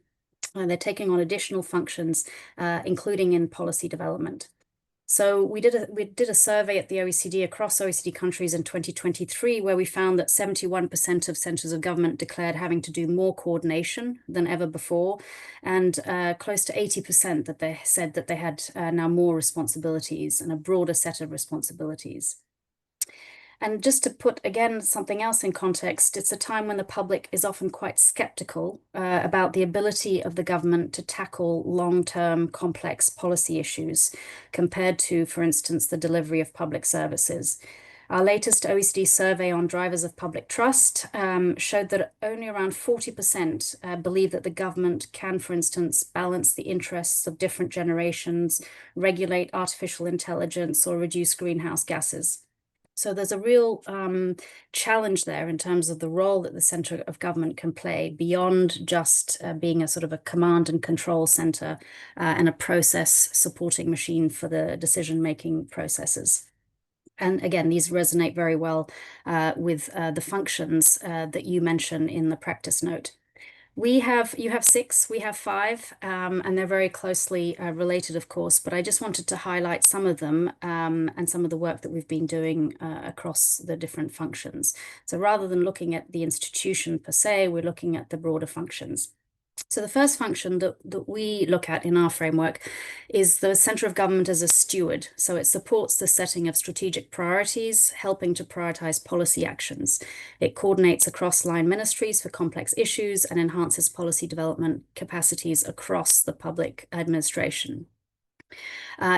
And they're taking on additional functions, including in policy development. So we did a survey at the OECD across OECD countries in 2023, where we found that 71% of centers of government declared having to do more coordination than ever before, and close to 80% that they said that they had now more responsibilities and a broader set of responsibilities. And just to put, again, something else in context, it's a time when the public is often quite skeptical about the ability of the government to tackle long-term complex policy issues compared to, for instance, the delivery of public services. Our latest OECD survey on drivers of public trust showed that only around 40% believe that the government can, for instance, balance the interests of different generations, regulate artificial intelligence, or reduce greenhouse gases. So there's a real challenge there in terms of the role that the center of government can play beyond just being a sort of a command and control center and a process supporting machine for the decision-making processes. And again, these resonate very well with the functions that you mention in the practice note. You have 6, we have 5, and they're very closely related, of course, but I just wanted to highlight some of them and some of the work that we've been doing across the different functions. So rather than looking at the institution per se, we're looking at the broader functions. So the first function that we look at in our framework is the center of government as a steward. So it supports the setting of strategic priorities, helping to prioritize policy actions. It coordinates across line ministries for complex issues and enhances policy development capacities across the public administration.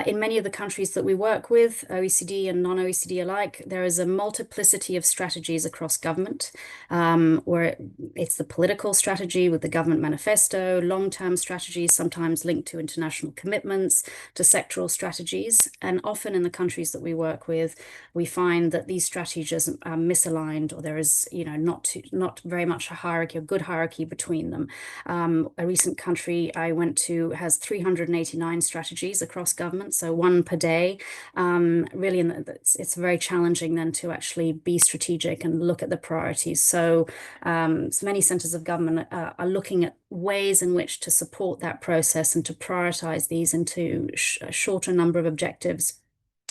In many of the countries that we work with, OECD and non-OECD alike, there is a multiplicity of strategies across government, where it's the political strategy with the government manifesto, long-term strategies, sometimes linked to international commitments, to sectoral strategies. And often in the countries that we work with, we find that these strategies are misaligned, or there is, not very much a hierarchy, a good hierarchy between them. A recent country I went to has 389 strategies across government, so one per day. Really, it's very challenging then to actually be strategic and look at the priorities. So many centers of government are looking at ways in which to support that process and to prioritize these into a shorter number of objectives,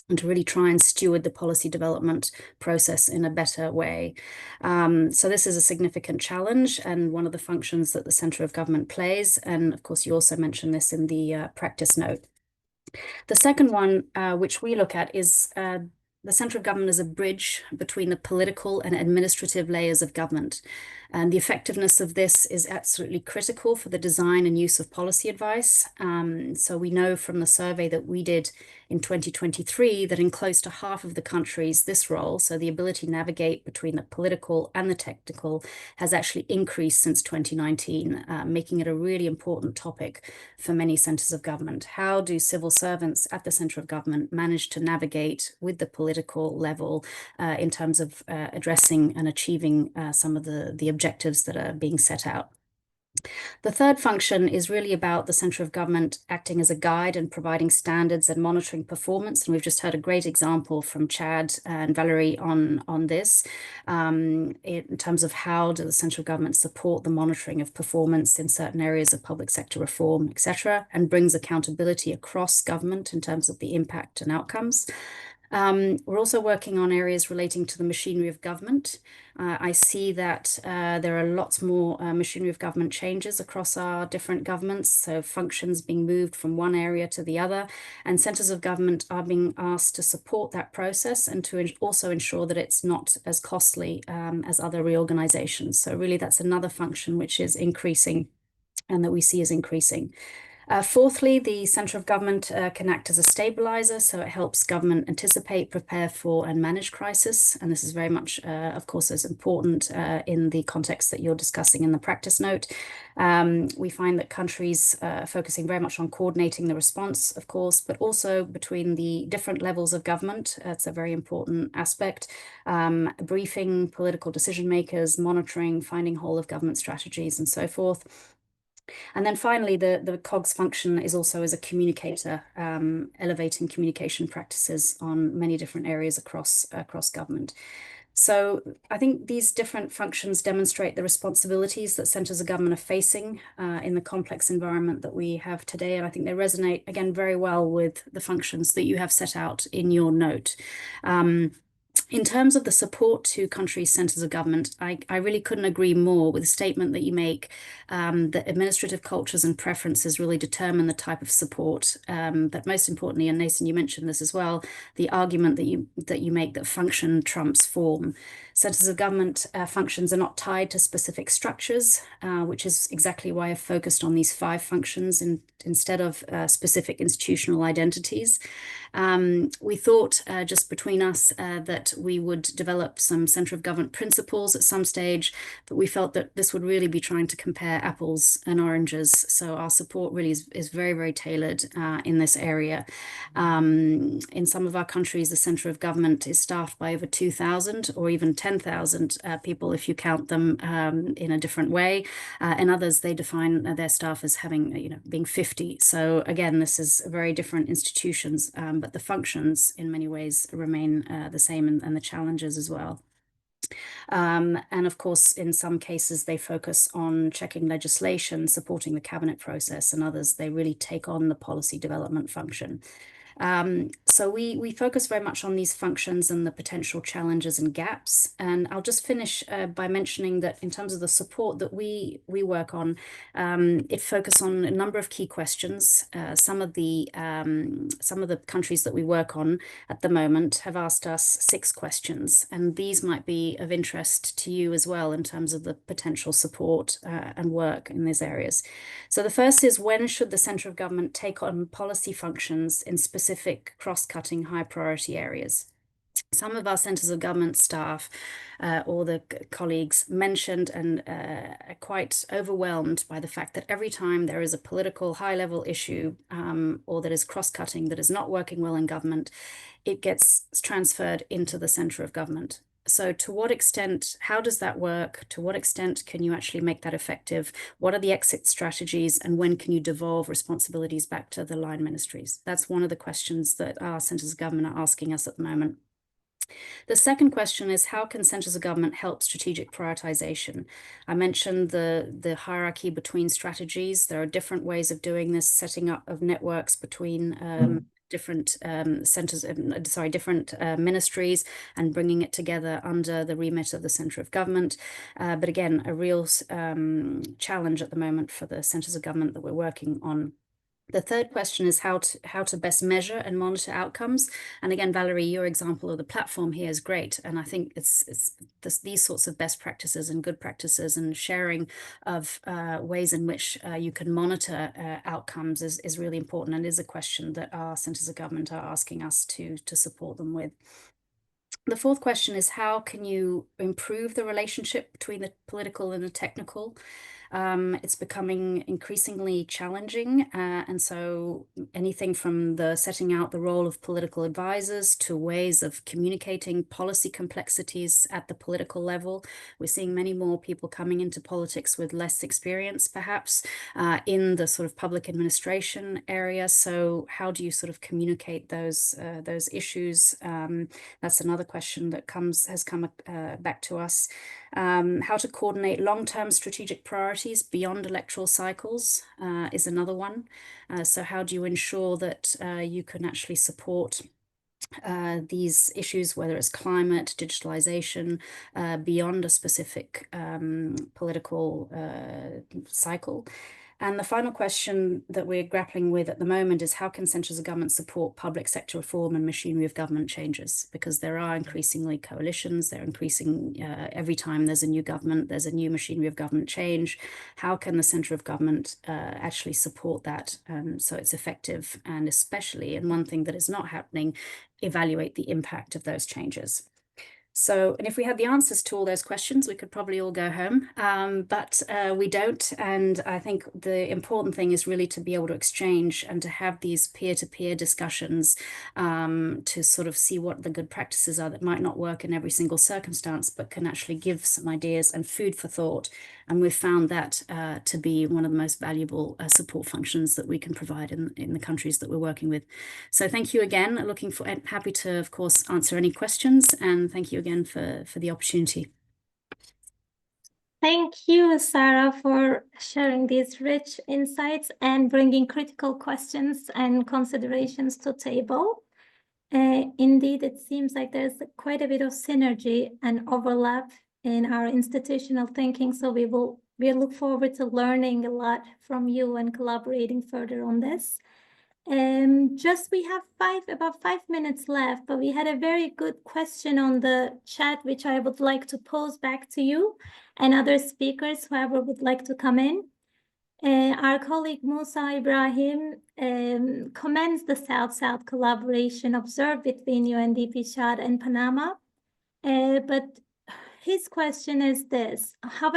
and to really try and steward the policy development process in a better way. So this is a significant challenge and one of the functions that the center of government plays. And of course, you also mentioned this in the practice note. The second one, which we look at, is the center of government as a bridge between the political and administrative layers of government. And the effectiveness of this is absolutely critical for the design and use of policy advice. So we know from the survey that we did in 2023 that in close to half of the countries, this role, so the ability to navigate between the political and the technical, has actually increased since 2019, making it a really important topic for many centers of government. How do civil servants at the center of government manage to navigate with the political level in terms of addressing and achieving some of the objectives that are being set out? The third function is really about the center of government acting as a guide and providing standards and monitoring performance. And we've just heard a great example from Chad and Valerie on this, in terms of how does the center of government support the monitoring of performance in certain areas of public sector reform, etc., and brings accountability across government in terms of the impact and outcomes. We're also working on areas relating to the machinery of government. I see that there are lots more machinery of government changes across our different governments, so functions being moved from one area to the other, and centers of government are being asked to support that process and to also ensure that it's not as costly as other reorganizations. So really that's another function which is increasing and that we see as increasing. Fourthly, the center of government can act as a stabilizer, so it helps government anticipate, prepare for, and manage crisis. And this is very much, of course, as important in the context that you're discussing in the practice note. We find that countries are focusing very much on coordinating the response, of course, but also between the different levels of government. It's a very important aspect. Briefing political decision makers, monitoring, finding whole of government strategies, and so forth. And then finally, the COGS function is also as a communicator, elevating communication practices on many different areas across government. So I think these different functions demonstrate the responsibilities that centers of government are facing in the complex environment that we have today. And I think they resonate, again, very well with the functions that you have set out in your note. In terms of the support to countries' centers of government, I really couldn't agree more with the statement that you make, that administrative cultures and preferences really determine the type of support. But most importantly, and Nathan, you mentioned this as well, the argument that you make that function trumps form. Centers of government functions are not tied to specific structures, which is exactly why I've focused on these 5 functions instead of specific institutional identities. We thought just between us that we would develop some center of government principles at some stage, but we felt that this would really be trying to compare apples and oranges. So our support really is very, very tailored in this area. In some of our countries, the center of government is staffed by over 2,000 or even 10,000 people if you count them in a different way. And others, they define their staff as having, being 50. So again, this is very different institutions, but the functions in many ways remain the same, and the challenges as well. And of course, in some cases, they focus on checking legislation, supporting the cabinet process, and others, they really take on the policy development function. So we focus very much on these functions and the potential challenges and gaps. And I'll just finish by mentioning that in terms of the support that we work on, it focuses on a number of key questions. Some of the countries that we work on at the moment have asked us 6 questions, and these might be of interest to you as well in terms of the potential support and work in these areas. So the first is, when should the center of government take on policy functions in specific cross-cutting high priority areas? Some of our centers of government staff or the colleagues mentioned and are quite overwhelmed by the fact that every time there is a political high-level issue or that is cross-cutting, that is not working well in government, it gets transferred into the center of government. So to what extent, how does that work? To what extent can you actually make that effective? What are the exit strategies, and when can you devolve responsibilities back to the line ministries? That's one of the questions that our centers of government are asking us at the moment. The second question is, how can centers of government help strategic prioritization? I mentioned the hierarchy between strategies. There are different ways of doing this, setting up of networks between different different ministries, and bringing it together under the remit of the center of government. But again, a real challenge at the moment for the centers of government that we're working on. The third question is how to best measure and monitor outcomes. And again, Valerie, your example of the platform here is great. And I think it's these sorts of best practices and good practices and sharing of ways in which you can monitor outcomes is really important, and is a question that our centers of government are asking us to support them with. The fourth question is, how can you improve the relationship between the political and the technical? It's becoming increasingly challenging, and so anything from the setting out the role of political advisors to ways of communicating policy complexities at the political level. We're seeing many more people coming into politics with less experience, perhaps, in the sort of public administration area. So how do you sort of communicate those issues? That's another question that has come back to us. How to coordinate long-term strategic priorities beyond electoral cycles is another one. So how do you ensure that you can actually support these issues, whether it's climate, digitalization, beyond a specific political cycle? And the final question that we're grappling with at the moment is, how can centers of government support public sector reform and machinery of government changes? Because there are increasingly coalitions, they're increasing every time there's a new government, there's a new machinery of government change. How can the center of government actually support that so it's effective? And especially, and one thing that is not happening, evaluate the impact of those changes. So, and if we had the answers to all those questions, we could probably all go home, but we don't. And I think the important thing is really to be able to exchange and to have these peer-to-peer discussions to sort of see what the good practices are that might not work in every single circumstance, but can actually give some ideas and food for thought. And we've found that to be one of the most valuable support functions that we can provide in the countries that we're working with. So thank you again. Happy to, of course, answer any questions. And thank you again for the opportunity. Thank you, Sarah, for sharing these rich insights and bringing critical questions and considerations to table. Indeed, it seems like there's quite a bit of synergy and overlap in our institutional thinking. So we look forward to learning a lot from you and collaborating further on this. We have about 5 minutes left, but we had a very good question on the chat, which I would like to pose back to you and other speakers, whoever would like to come in. Our colleague Musa Ibrahim commends the South-South collaboration observed between UNDP, Chad, and Panama. But his question is this: how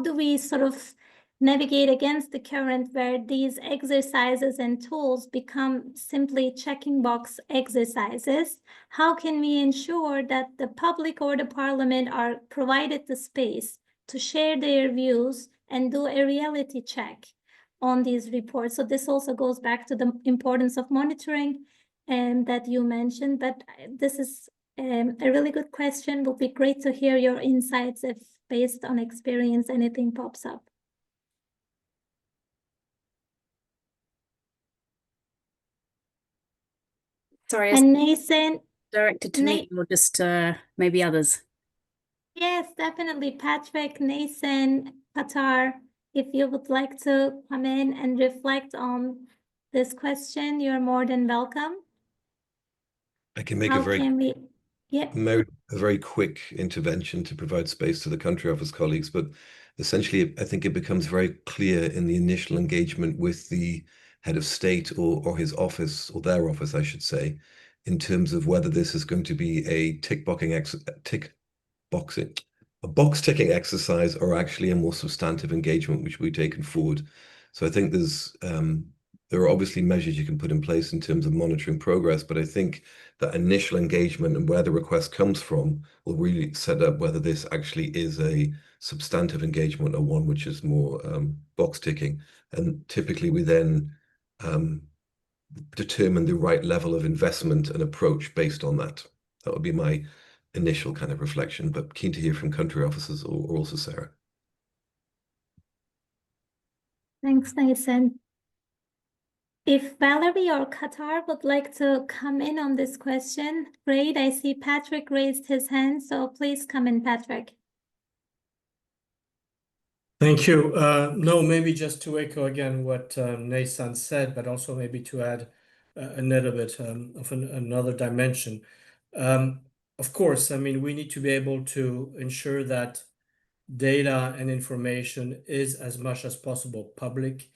do we sort of navigate against the current where these exercises and tools become simply checking box exercises? How can we ensure that the public or the parliament are provided the space to share their views and do a reality check on these reports? So this also goes back to the importance of monitoring that you mentioned, but this is a really good question. It would be great to hear your insights if based on experience anything pops up. Sorry, And Nathan, directed to me or just maybe others? yes, definitely. Patrick, Nathan, Qatar, if you would like to come in and reflect on this question, you're more than welcome. I can make How a very can we? Yeah. a very quick intervention to provide space to the country office colleagues, but essentially, I think it becomes very clear in the initial engagement with the head of state or his office, or their office, I should say, in terms of whether this is going to be a box ticking exercise or actually a more substantive engagement which we've taken forward. So I think there are obviously measures you can put in place in terms of monitoring progress, but I think that initial engagement and where the request comes from will really set up whether this actually is a substantive engagement or one which is more box ticking. And typically we then determine the right level of investment and approach based on that. That would be my initial kind of reflection, but keen to hear from country officers or also Sarah. Thanks, Nathan. If Valerie or Qatar would like to come in on this question, great. I see Patrick raised his hand, so please come in, Patrick. Thank you. No, maybe just to echo again what Nathan said, but also maybe to add a little bit of another dimension. Of course, I mean, we need to be able to ensure that data and information is as much as possible public.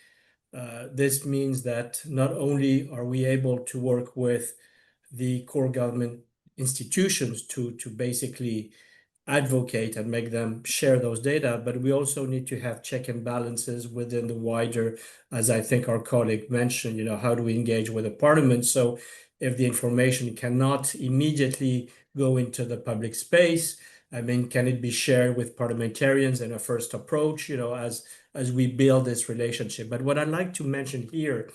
This means that not only are we able to work with the core government institutions to basically advocate and make them share those data, but we also need to have check and balances within the wider, as I think our colleague mentioned, you know, how do we engage with the parliament? So if the information cannot immediately go into the public space, I mean, can it be shared with parliamentarians in a first approach, you know, as we build this relationship? But what I'd like to mention here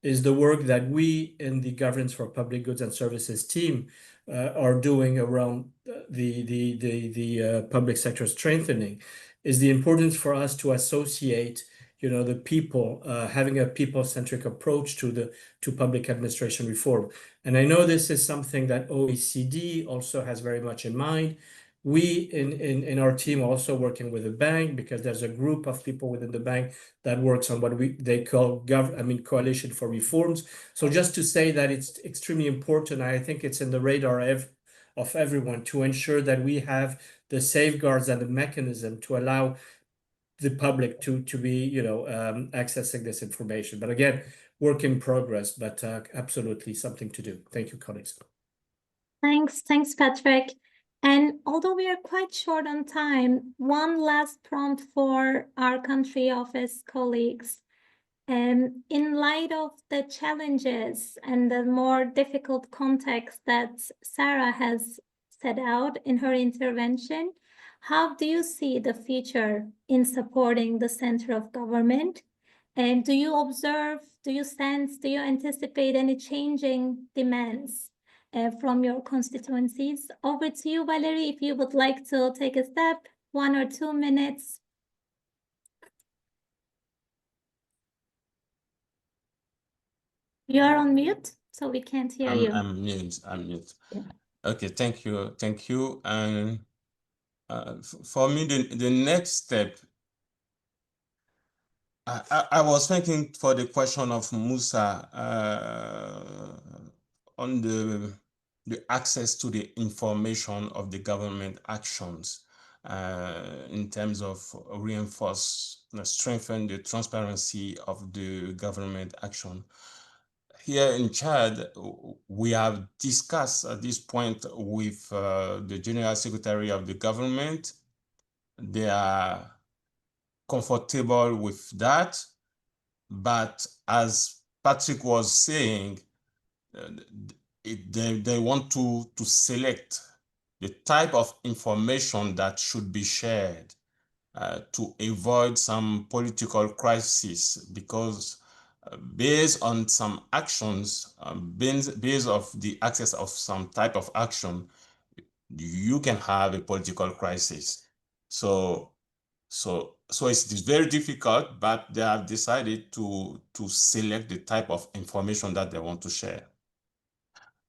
is the work that we in the Governance for Public Goods and Services team are doing around the public sector strengthening, is the importance for us to associate, you know, the people, having a people-centric approach to public administration reform. And I know this is something that OECD also has very much in mind. We in our team are also working with the bank, because there's a group of people within the bank that works on what they call Coalition for Reforms. So just to say that it's extremely important, I think it's in the radar of everyone to ensure that we have the safeguards and the mechanism to allow the public to be, you know, accessing this information. But again, work in progress, but absolutely something to do. Thank you, colleagues. Thanks, Patrick. And although we are quite short on time, one last prompt for our country office colleagues. In light of the challenges and the more difficult context that Sarah has set out in her intervention, how do you see the future in supporting the center of government? And do you anticipate any changing demands from your constituencies? Over to you, Valerie, if you would like to take a step, 1 or 2 minutes. You're on mute, so we can't hear you. I'm mute. Yeah. Okay, thank you. And for me, the next step I was thinking for the question of Musa on the access to the information of the government actions in terms of strengthen the transparency of the government action. Here in Chad, we have discussed at this point with the General Secretary of the government. They are comfortable with that, but as Patrick was saying, they want to select the type of information that should be shared to avoid some political crisis, because based on some actions, based of the access of some type of action, you can have a political crisis. So it's very difficult, but they have decided to select the type of information that they want to share.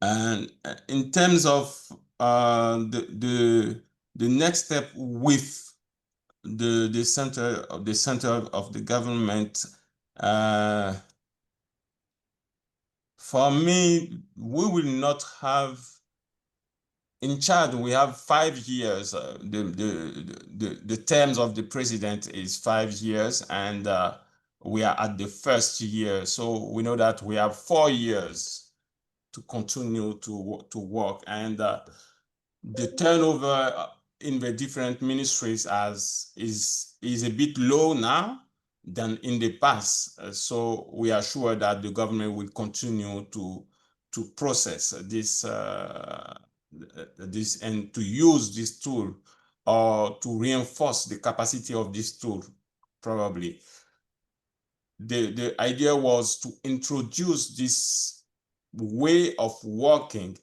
And in terms of the next step with the center of the government, for me, we will not have. In Chad, we have 5 years. The terms of the president is 5 years, and we are at the first year. So we know that we have 4 years to continue to work. And the turnover in the different ministries is a bit low now than in the past. So we are sure that the government will continue to process this and to use this tool, or to reinforce the capacity of this tool, probably. The idea was to introduce this way of working.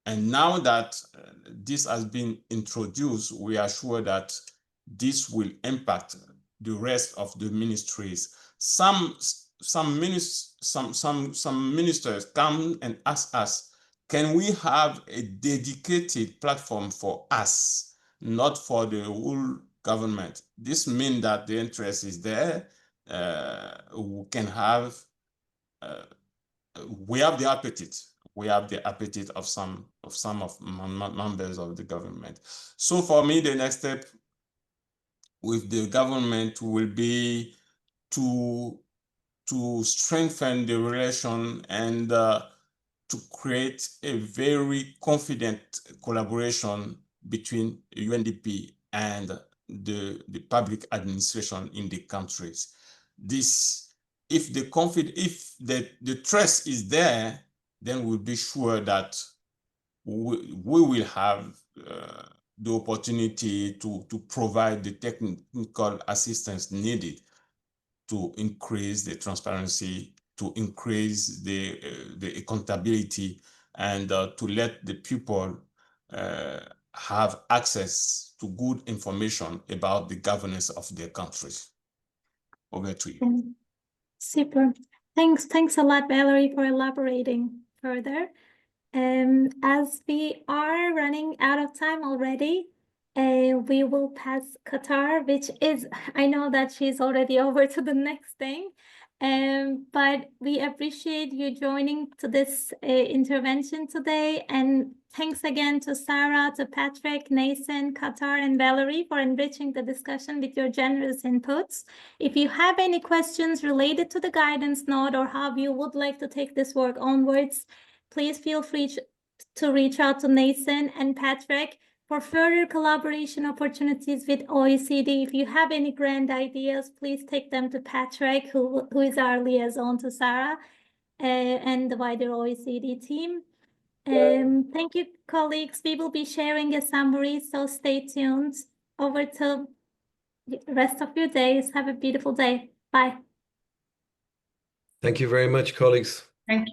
And now that this has been introduced, we are sure that this will impact the rest of the ministries. Some ministers come and ask us, can we have a dedicated platform for us, not for the whole government? This means that the interest is there. We can have, we have the appetite. We have the appetite of some members of the government. So for me, the next step with the government will be to strengthen the relation and to create a very confident collaboration between UNDP and the public administration in the countries. This, if the trust is there, then we'll be sure that we will have the opportunity to provide the technical assistance needed to increase the transparency, to increase the accountability, and to let the people have access to good information about the governance of their countries. Over to you. Super. Thanks a lot, Valerie, for elaborating further. As we are running out of time already, we will pass Qatar, which is, I know that she's already over to the next thing, but we appreciate you joining to this intervention today. And thanks again to Sarah, to Patrick, Nathan, Qatar, and Valerie for enriching the discussion with your generous inputs. If you have any questions related to the guidance note or how you would like to take this work onwards, please feel free to reach out to Nathan and Patrick for further collaboration opportunities with OECD. If you have any grand ideas, please take them to Patrick, who is our liaison to Sarah and the wider OECD team. Thank you, colleagues. We will be sharing a summary, so stay tuned. Over to the rest of your days. Have a beautiful day. Bye. Thank you very much, colleagues. Thank you.